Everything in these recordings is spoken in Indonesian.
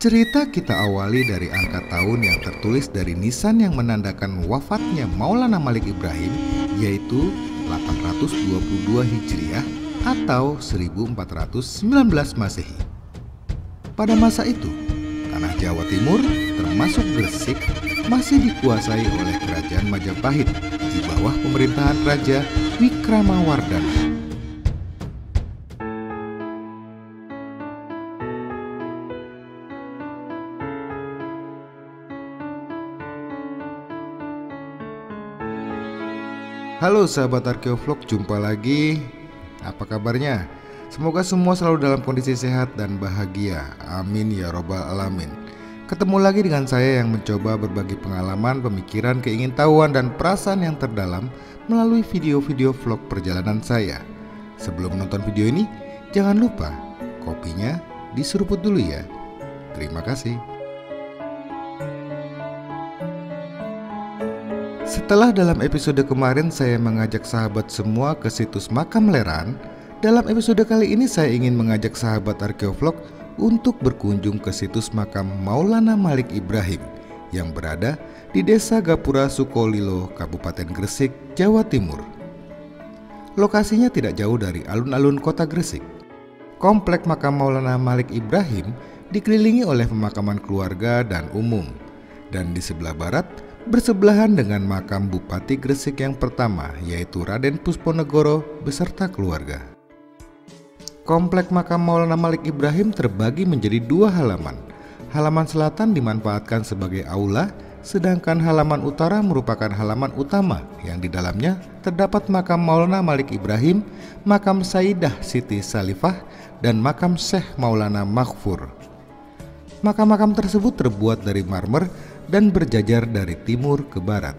Cerita kita awali dari angka tahun yang tertulis dari nisan yang menandakan wafatnya Maulana Malik Ibrahim, yaitu 822 Hijriah atau 1419 Masehi. Pada masa itu, tanah Jawa Timur termasuk Gresik masih dikuasai oleh Kerajaan Majapahit di bawah pemerintahan Raja Wikramawardhana. Halo sahabat Arkeovlog, jumpa lagi. Apa kabarnya? Semoga semua selalu dalam kondisi sehat dan bahagia. Amin ya robbal alamin. Ketemu lagi dengan saya yang mencoba berbagi pengalaman, pemikiran, keingintahuan, dan perasaan yang terdalam melalui video-video vlog perjalanan saya. Sebelum menonton video ini, jangan lupa kopinya diseruput dulu ya. Terima kasih. Setelah dalam episode kemarin saya mengajak sahabat semua ke situs Makam Leran, dalam episode kali ini saya ingin mengajak sahabat Arkeovlog untuk berkunjung ke situs makam Maulana Malik Ibrahim yang berada di Desa Gapura Sukolilo, Kabupaten Gresik, Jawa Timur. Lokasinya tidak jauh dari alun-alun kota Gresik. Komplek makam Maulana Malik Ibrahim dikelilingi oleh pemakaman keluarga dan umum, dan di sebelah barat bersebelahan dengan makam Bupati Gresik yang pertama, yaitu Raden Pusponegoro beserta keluarga. Komplek makam Maulana Malik Ibrahim terbagi menjadi dua halaman. Halaman selatan dimanfaatkan sebagai aula, sedangkan halaman utara merupakan halaman utama yang di dalamnya terdapat makam Maulana Malik Ibrahim, makam Sayyidah Siti Salifah, dan makam Syekh Maulana Maghfur. Makam-makam tersebut terbuat dari marmer dan berjajar dari timur ke barat.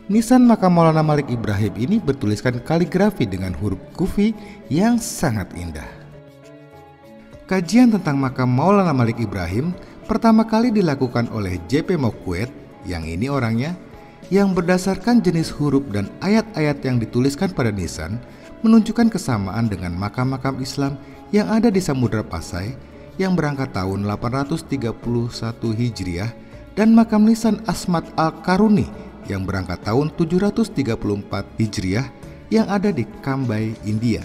Nisan makam Maulana Malik Ibrahim ini bertuliskan kaligrafi dengan huruf kufi yang sangat indah. Kajian tentang makam Maulana Malik Ibrahim pertama kali dilakukan oleh J.P. Mokwet, yang ini orangnya, yang berdasarkan jenis huruf dan ayat-ayat yang dituliskan pada nisan menunjukkan kesamaan dengan makam-makam Islam yang ada di Samudra Pasai yang berangkat tahun 831 Hijriah, dan makam nisan Asmat Al-Karuni yang berangkat tahun 734 Hijriah yang ada di Cambay, India.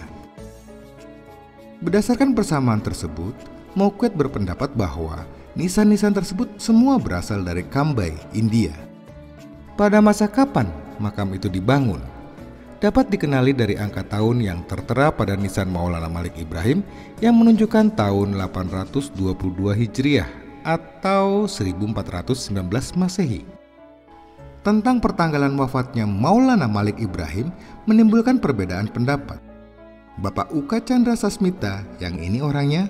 Berdasarkan persamaan tersebut, Mokwet berpendapat bahwa nisan-nisan tersebut semua berasal dari Cambay, India. Pada masa kapan makam itu dibangun? Dapat dikenali dari angka tahun yang tertera pada nisan Maulana Malik Ibrahim yang menunjukkan tahun 822 Hijriah atau 1419 Masehi. Tentang pertanggalan wafatnya Maulana Malik Ibrahim menimbulkan perbedaan pendapat. Bapak Uka Chandra Sasmita, yang ini orangnya,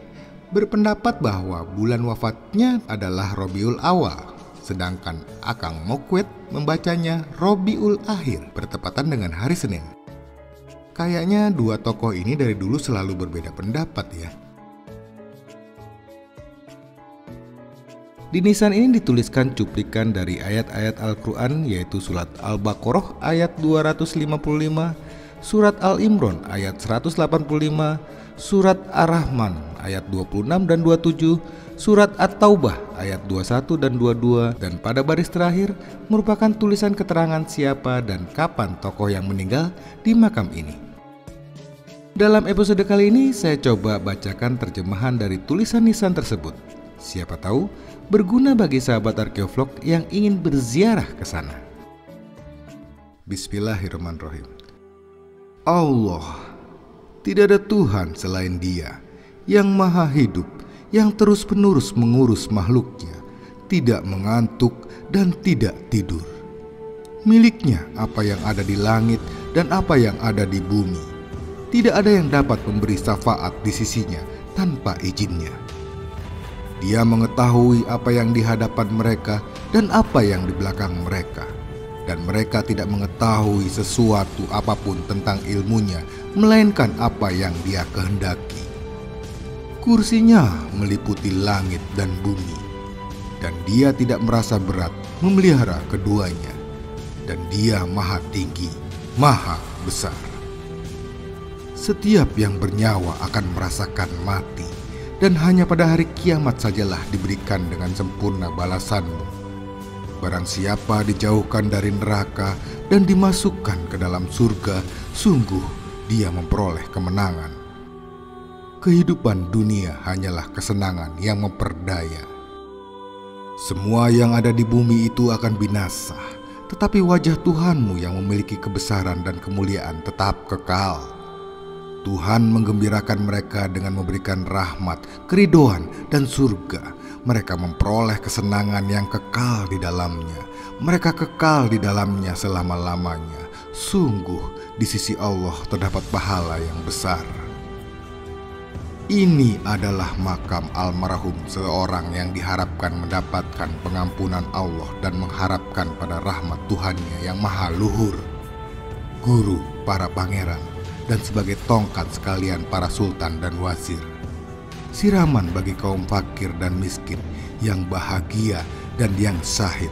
berpendapat bahwa bulan wafatnya adalah Robiul Awal, sedangkan Akang Mokwet membacanya Robiul Akhir bertepatan dengan hari Senin. Kayaknya dua tokoh ini dari dulu selalu berbeda pendapat ya. Di nisan ini dituliskan cuplikan dari ayat-ayat Al-Quran, yaitu surat Al-Baqarah ayat 255, surat Al-Imran ayat 185, surat Ar-Rahman ayat 26 dan 27, surat At-Taubah ayat 21 dan 22, dan pada baris terakhir merupakan tulisan keterangan siapa dan kapan tokoh yang meninggal di makam ini. Dalam episode kali ini saya coba bacakan terjemahan dari tulisan nisan tersebut. Siapa tahu berguna bagi sahabat Arkeovlog yang ingin berziarah ke sana. Bismillahirrahmanirrahim. Allah, tidak ada Tuhan selain Dia, yang maha hidup, yang terus-menerus mengurus makhluknya, tidak mengantuk dan tidak tidur. Miliknya apa yang ada di langit dan apa yang ada di bumi. Tidak ada yang dapat memberi syafaat di sisinya tanpa izinnya. Dia mengetahui apa yang di hadapan mereka dan apa yang di belakang mereka, dan mereka tidak mengetahui sesuatu apapun tentang ilmunya, melainkan apa yang Dia kehendaki. Kursinya meliputi langit dan bumi, dan Dia tidak merasa berat memelihara keduanya, dan Dia maha tinggi, maha besar. Setiap yang bernyawa akan merasakan mati, dan hanya pada hari kiamat sajalah diberikan dengan sempurna balasanmu. Barang siapa dijauhkan dari neraka dan dimasukkan ke dalam surga, sungguh dia memperoleh kemenangan. Kehidupan dunia hanyalah kesenangan yang memperdaya. Semua yang ada di bumi itu akan binasa, tetapi wajah Tuhanmu yang memiliki kebesaran dan kemuliaan tetap kekal. Tuhan menggembirakan mereka dengan memberikan rahmat, keridhaan, dan surga. Mereka memperoleh kesenangan yang kekal di dalamnya. Mereka kekal di dalamnya selama-lamanya. Sungguh di sisi Allah terdapat pahala yang besar. Ini adalah makam almarhum seorang yang diharapkan mendapatkan pengampunan Allah dan mengharapkan pada rahmat Tuhannya yang maha luhur. Guru para pangeran dan sebagai tongkat sekalian para sultan dan wazir. Siraman bagi kaum fakir dan miskin yang bahagia dan yang syahid.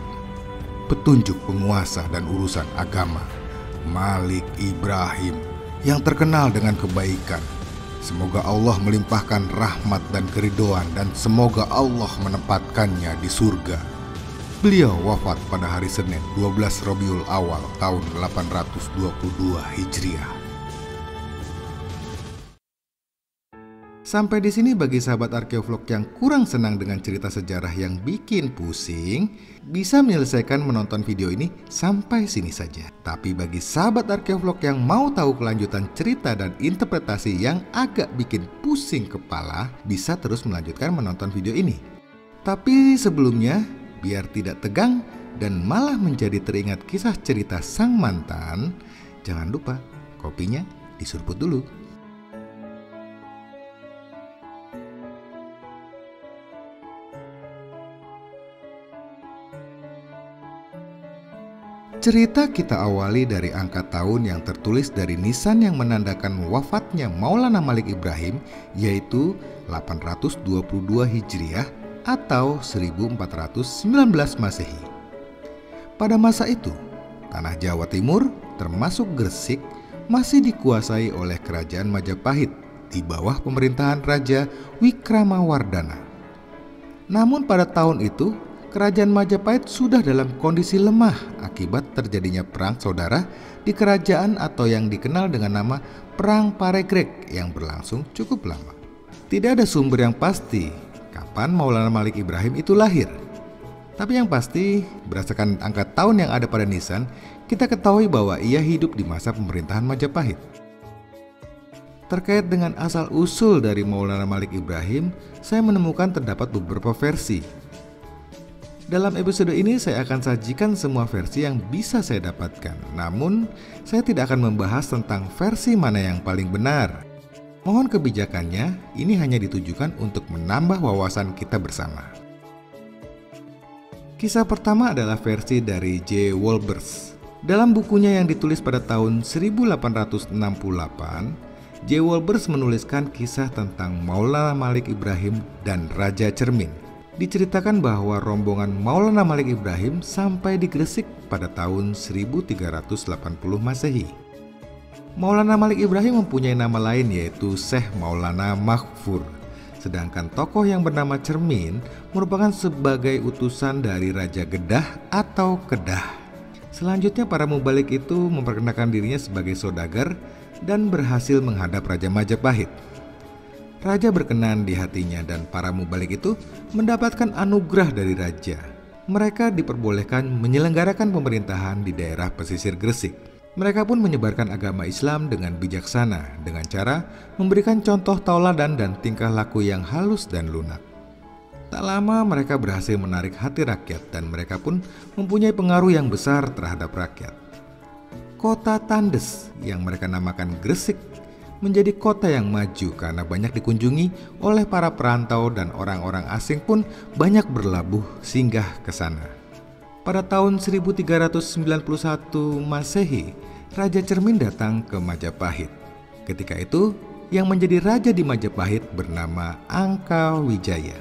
Petunjuk penguasa dan urusan agama. Malik Ibrahim yang terkenal dengan kebaikan. Semoga Allah melimpahkan rahmat dan keridhaan dan semoga Allah menempatkannya di surga. Beliau wafat pada hari Senin 12 Rabiul Awal tahun 822 Hijriah. Sampai di sini bagi sahabat Arkeovlog yang kurang senang dengan cerita sejarah yang bikin pusing, bisa menyelesaikan menonton video ini sampai sini saja. Tapi bagi sahabat Arkeovlog yang mau tahu kelanjutan cerita dan interpretasi yang agak bikin pusing kepala, bisa terus melanjutkan menonton video ini. Tapi sebelumnya, biar tidak tegang dan malah menjadi teringat kisah cerita sang mantan, jangan lupa kopinya diseruput dulu. Cerita kita awali dari angka tahun yang tertulis dari nisan yang menandakan wafatnya Maulana Malik Ibrahim, yaitu 822 Hijriah atau 1419 Masehi. Pada masa itu, tanah Jawa Timur termasuk Gresik masih dikuasai oleh Kerajaan Majapahit di bawah pemerintahan Raja Wikramawardhana. Namun pada tahun itu, Kerajaan Majapahit sudah dalam kondisi lemah akibat terjadinya perang saudara di kerajaan atau yang dikenal dengan nama Perang Paregreg yang berlangsung cukup lama. Tidak ada sumber yang pasti kapan Maulana Malik Ibrahim itu lahir. Tapi yang pasti, berdasarkan angka tahun yang ada pada nisan, kita ketahui bahwa ia hidup di masa pemerintahan Majapahit. Terkait dengan asal-usul dari Maulana Malik Ibrahim, saya menemukan terdapat beberapa versi. Dalam episode ini saya akan sajikan semua versi yang bisa saya dapatkan. Namun, saya tidak akan membahas tentang versi mana yang paling benar. Mohon kebijakannya, ini hanya ditujukan untuk menambah wawasan kita bersama. Kisah pertama adalah versi dari J. Wolbers. Dalam bukunya yang ditulis pada tahun 1868, J. Wolbers menuliskan kisah tentang Maulana Malik Ibrahim dan Raja Cermin. Diceritakan bahwa rombongan Maulana Malik Ibrahim sampai di Gresik pada tahun 1380 Masehi. Maulana Malik Ibrahim mempunyai nama lain yaitu Syekh Maulana Maghfur. Sedangkan tokoh yang bernama Cermin merupakan sebagai utusan dari Raja Kedah atau Kedah. Selanjutnya para mubalik itu memperkenalkan dirinya sebagai saudagar dan berhasil menghadap Raja Majapahit. Raja berkenan di hatinya dan para mubalik itu mendapatkan anugerah dari raja. Mereka diperbolehkan menyelenggarakan pemerintahan di daerah pesisir Gresik. Mereka pun menyebarkan agama Islam dengan bijaksana dengan cara memberikan contoh tauladan dan tingkah laku yang halus dan lunak. Tak lama mereka berhasil menarik hati rakyat dan mereka pun mempunyai pengaruh yang besar terhadap rakyat. Kota Tandes yang mereka namakan Gresik menjadi kota yang maju karena banyak dikunjungi oleh para perantau dan orang-orang asing pun banyak berlabuh singgah ke sana. Pada tahun 1391 Masehi, Raja Cermin datang ke Majapahit. Ketika itu, yang menjadi raja di Majapahit bernama Angka Wijaya.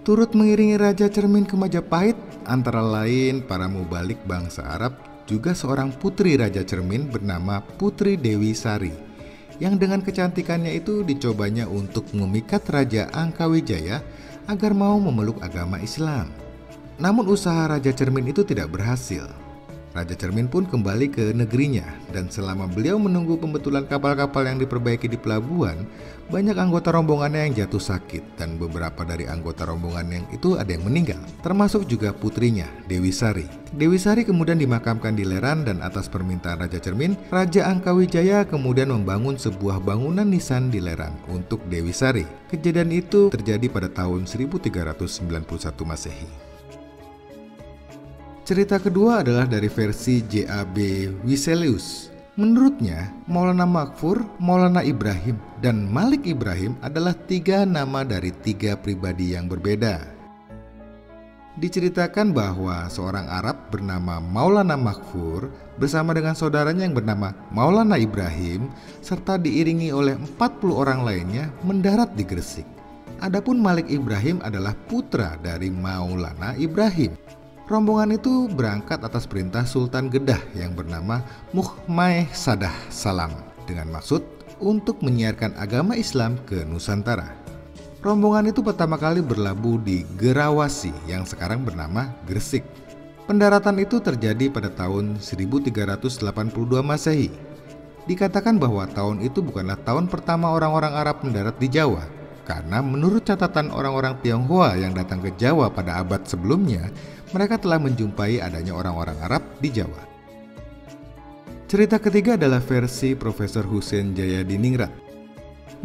Turut mengiringi Raja Cermin ke Majapahit antara lain para mubalik bangsa Arab, juga seorang putri Raja Cermin bernama Putri Dewi Sari. yang dengan kecantikannya itu dicobanya untuk memikat Raja Angkawijaya agar mau memeluk agama Islam. Namun usaha Raja Cermin itu tidak berhasil. Raja Cermin pun kembali ke negerinya, dan selama beliau menunggu pembetulan kapal-kapal yang diperbaiki di pelabuhan, banyak anggota rombongannya yang jatuh sakit, dan beberapa dari anggota rombongan yang itu ada yang meninggal, termasuk juga putrinya, Dewi Sari. Dewi Sari kemudian dimakamkan di Leran, dan atas permintaan Raja Cermin, Raja Angkawijaya kemudian membangun sebuah bangunan nisan di Leran untuk Dewi Sari. Kejadian itu terjadi pada tahun 1391 Masehi. Cerita kedua adalah dari versi J.A.B. Wiselius. Menurutnya, Maulana Makfur, Maulana Ibrahim, dan Malik Ibrahim adalah 3 nama dari 3 pribadi yang berbeda. Diceritakan bahwa seorang Arab bernama Maulana Makfur bersama dengan saudaranya yang bernama Maulana Ibrahim serta diiringi oleh 40 orang lainnya mendarat di Gresik. Adapun Malik Ibrahim adalah putra dari Maulana Ibrahim. Rombongan itu berangkat atas perintah Sultan Kedah yang bernama Muhmaeh Sadah Salam dengan maksud untuk menyiarkan agama Islam ke Nusantara. Rombongan itu pertama kali berlabuh di Gerawasi yang sekarang bernama Gresik. Pendaratan itu terjadi pada tahun 1382 Masehi. Dikatakan bahwa tahun itu bukanlah tahun pertama orang-orang Arab mendarat di Jawa, karena menurut catatan orang-orang Tionghoa yang datang ke Jawa pada abad sebelumnya, mereka telah menjumpai adanya orang-orang Arab di Jawa. Cerita ketiga adalah versi Profesor Husein Jayadiningrat.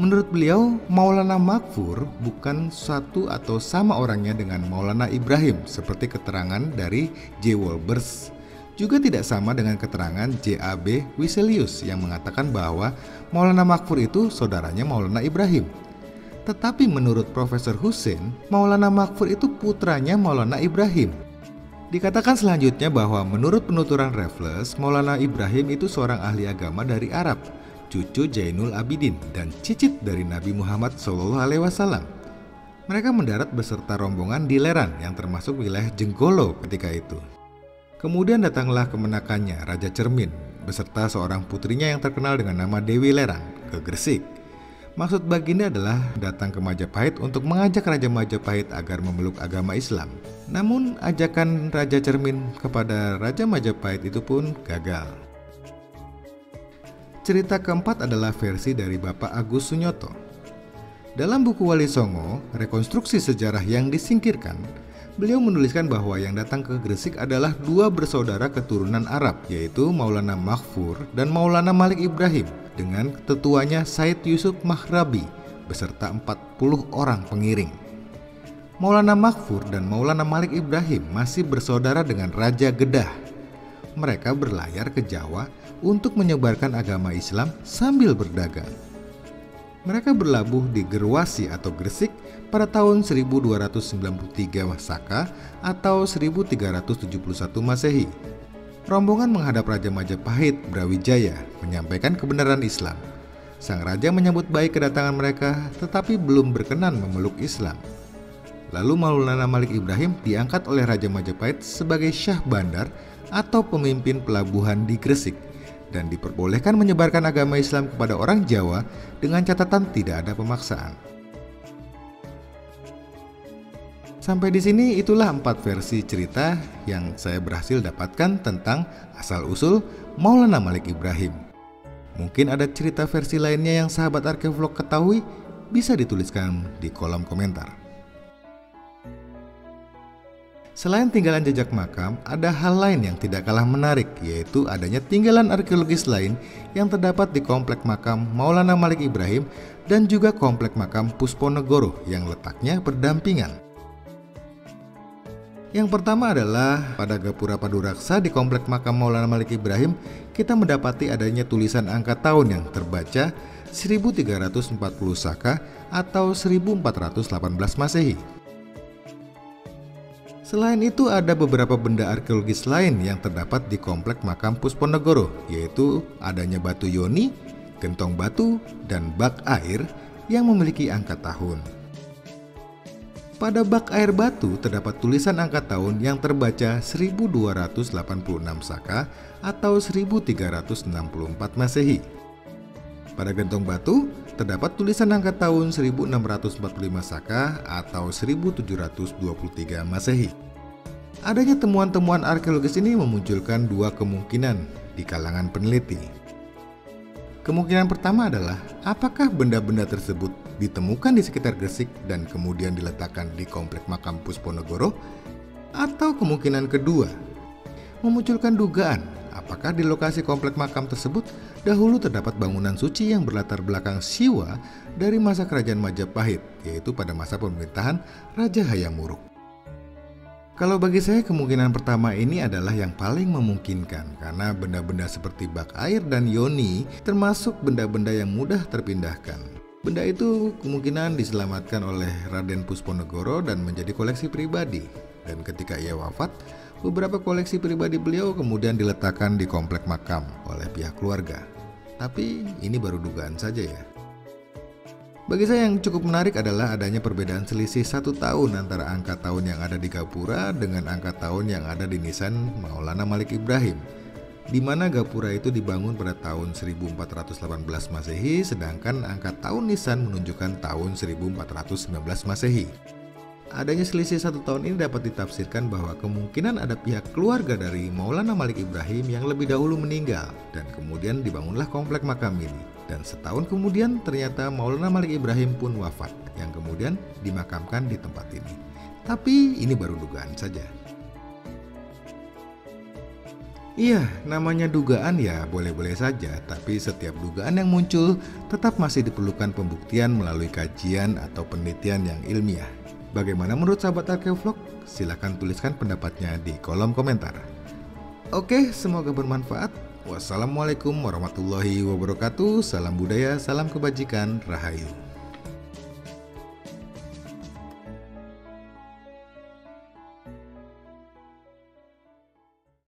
Menurut beliau, Maulana Makfur bukan satu atau sama orangnya dengan Maulana Ibrahim seperti keterangan dari J. Wolbers. Juga tidak sama dengan keterangan J.A.B. Wiselius yang mengatakan bahwa Maulana Makfur itu saudaranya Maulana Ibrahim. Tetapi menurut Profesor Husein, Maulana Makfur itu putranya Maulana Ibrahim. Dikatakan selanjutnya bahwa menurut penuturan Raffles, Maulana Ibrahim itu seorang ahli agama dari Arab, cucu Zainul Abidin dan cicit dari Nabi Muhammad SAW. Mereka mendarat beserta rombongan di Leran yang termasuk wilayah Jenggolo ketika itu. Kemudian datanglah kemenakannya Raja Cermin beserta seorang putrinya yang terkenal dengan nama Dewi Leran ke Gresik. Maksud baginda adalah datang ke Majapahit untuk mengajak Raja Majapahit agar memeluk agama Islam. Namun ajakan Raja Cermin kepada Raja Majapahit itu pun gagal. Cerita keempat adalah versi dari Bapak Agus Sunyoto. Dalam buku Wali Songo, rekonstruksi sejarah yang disingkirkan, beliau menuliskan bahwa yang datang ke Gresik adalah 2 bersaudara keturunan Arab, yaitu Maulana Makfur dan Maulana Malik Ibrahim, dengan tetuanya Said Yusuf Mahrabi beserta 40 orang pengiring. Maulana Makfur dan Maulana Malik Ibrahim masih bersaudara dengan Raja Kedah. Mereka berlayar ke Jawa untuk menyebarkan agama Islam sambil berdagang. Mereka berlabuh di Gerwasi atau Gresik pada tahun 1293 Saka atau 1371 Masehi. Rombongan menghadap Raja Majapahit Brawijaya menyampaikan kebenaran Islam. Sang raja menyambut baik kedatangan mereka, tetapi belum berkenan memeluk Islam. Lalu Maulana Malik Ibrahim diangkat oleh Raja Majapahit sebagai Syah Bandar atau pemimpin pelabuhan di Gresik dan diperbolehkan menyebarkan agama Islam kepada orang Jawa dengan catatan tidak ada pemaksaan. Sampai di sini itulah 4 versi cerita yang saya berhasil dapatkan tentang asal-usul Maulana Malik Ibrahim. Mungkin ada cerita versi lainnya yang sahabat Arkeolog ketahui, bisa dituliskan di kolom komentar. Selain tinggalan jejak makam, ada hal lain yang tidak kalah menarik, yaitu adanya tinggalan arkeologis lain yang terdapat di komplek makam Maulana Malik Ibrahim dan juga komplek makam Pusponegoro yang letaknya berdampingan. Yang pertama adalah pada Gapura Paduraksa di komplek makam Maulana Malik Ibrahim, kita mendapati adanya tulisan angka tahun yang terbaca 1340 Saka atau 1418 Masehi. Selain itu ada beberapa benda arkeologis lain yang terdapat di komplek makam Pusponegoro, yaitu adanya batu yoni, gentong batu, dan bak air yang memiliki angka tahun. Pada bak air batu terdapat tulisan angka tahun yang terbaca 1286 Saka atau 1364 Masehi. Pada gentong batu, terdapat tulisan angka tahun 1645 Saka atau 1723 Masehi. Adanya temuan-temuan arkeologis ini memunculkan dua kemungkinan di kalangan peneliti. Kemungkinan pertama adalah, apakah benda-benda tersebut ditemukan di sekitar Gresik dan kemudian diletakkan di komplek makam Pusponegoro? Atau kemungkinan kedua, memunculkan dugaan apakah di lokasi komplek makam tersebut dahulu terdapat bangunan suci yang berlatar belakang Siwa dari masa kerajaan Majapahit, yaitu pada masa pemerintahan Raja Hayam Wuruk. Kalau bagi saya, kemungkinan pertama ini adalah yang paling memungkinkan karena benda-benda seperti bak air dan yoni termasuk benda-benda yang mudah terpindahkan. Benda itu kemungkinan diselamatkan oleh Raden Pusponegoro dan menjadi koleksi pribadi. Dan ketika ia wafat, beberapa koleksi pribadi beliau kemudian diletakkan di komplek makam oleh pihak keluarga. Tapi ini baru dugaan saja ya. Bagi saya yang cukup menarik adalah adanya perbedaan selisih 1 tahun antara angka tahun yang ada di Gapura dengan angka tahun yang ada di nisan Maulana Malik Ibrahim, di mana Gapura itu dibangun pada tahun 1418 Masehi, sedangkan angka tahun nisan menunjukkan tahun 1419 Masehi. Adanya selisih 1 tahun ini dapat ditafsirkan bahwa kemungkinan ada pihak keluarga dari Maulana Malik Ibrahim yang lebih dahulu meninggal dan kemudian dibangunlah komplek makam ini. Dan setahun kemudian ternyata Maulana Malik Ibrahim pun wafat yang kemudian dimakamkan di tempat ini. Tapi ini baru dugaan saja. Iya, namanya dugaan ya boleh-boleh saja, tapi setiap dugaan yang muncul tetap masih diperlukan pembuktian melalui kajian atau penelitian yang ilmiah. Bagaimana menurut sahabat Arkeovlog? Silahkan tuliskan pendapatnya di kolom komentar. Oke, semoga bermanfaat. Wassalamualaikum warahmatullahi wabarakatuh. Salam budaya, salam kebajikan, rahayu.